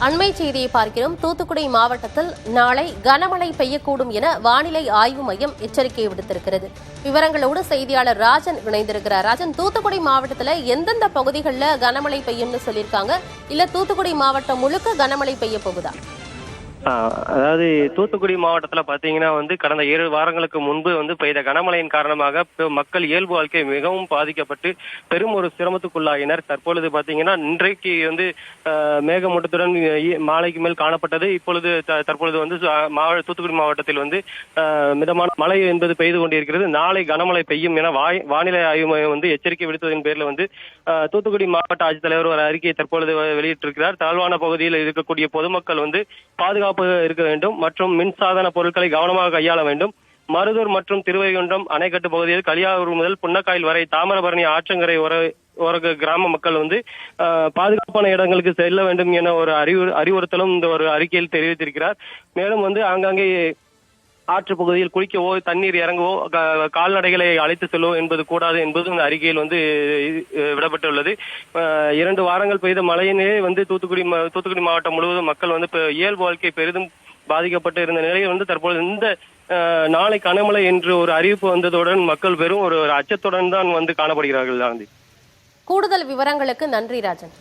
அண்மை செய்தியை பார்க்கிறோம். தூத்துக்குடி மாவட்டத்தில் நாளை கனமழை பெய்யக்கூடும் என வானிலை ஆய்வு மையம் எச்சரிக்கை விடுத்திருக்கிறது. விவரங்களோடு செய்தியாளர் ராஜன் இணைந்திருக்கிறார். ராஜன், தூத்துக்குடி மாவட்டத்தில் எந்தெந்த பகுதிகளில் கனமழை பெய்யும்னு சொல்லியிருக்காங்க? இல்ல தூத்துக்குடி மாவட்டம் முழுக்க கனமழை பெய்ய போகுதா? அதாவது தூத்துக்குடி மாவட்டத்துல பாத்தீங்கன்னா கடந்த 7 வாரங்களுக்கு முன்பு பெய்த கனமழையின் காரணமாக மக்கள் இயல்பு வாழ்க்கை மிகவும் பாதிக்கப்பட்டு பெரும் ஒரு சிரமத்துக்குள்ளாகினர். தற்பொழுது பாத்தீங்கன்னா இன்றைக்கு மேகமூட்டத்துடன் மாலைக்கு மேல் காணப்பட்டது. தற்பொழுது தூத்துக்குடி மாவட்டத்தில் மிதமான மழை என்பது பெய்து கொண்டிருக்கிறது. நாளை கனமழை பெய்யும் என வானிலை ஆய்வு மையம் எச்சரிக்கை விடுத்ததன் பேரில் தூத்துக்குடி மாவட்ட ஆட்சித்தலைவர் ஒரு அறிக்கையை தற்பொழுது வெளியிட்டிருக்கிறார். தாழ்வான பகுதியில் இருக்கக்கூடிய பொதுமக்கள் பாதுகாப்பு இருக்க வேண்டும் மற்றும் மின்சாதன பொருட்களை கவனமாக கையாள வேண்டும். மருதூர் மற்றும் திருவைகுண்டம் அணைக்கட்டு பகுதியில் களியாவூர் முதல் புன்னக்காயில் வரை தாமிரபரணி ஆற்றங்கரை ஒரு கிராம மக்கள் பாதுகாப்பான இடங்களுக்கு செல்ல வேண்டும் என ஒரு அறிவுறுத்தலும் இந்த ஒரு அறிக்கையில் தெரிவித்திருக்கிறார். மேலும் ஆங்காங்கே ஆற்று பகுதியில் குளிக்கவோ தண்ணீர் இறங்கவோ கால்நடைகளை அழைத்து செல்லவோ என்பது கூடாது என்பது இந்த அறிக்கையில் விடப்பட்டுள்ளது. 2 வாரங்கள் பெய்த மழையினே தூத்துக்குடி மாவட்டம் முழுவதும் மக்கள் இயல்பு வாழ்க்கை பெரிதும் பாதிக்கப்பட்டு இருந்த நிலையில் தற்பொழுது இந்த நாளை கனமழை என்று ஒரு அறிவிப்பு வந்ததுடன் மக்கள் பெரும் ஒரு அச்சத்துடன் தான் காணப்படுகிறார்கள். கூடுதல் விவரங்களுக்கு நன்றி ராஜன்.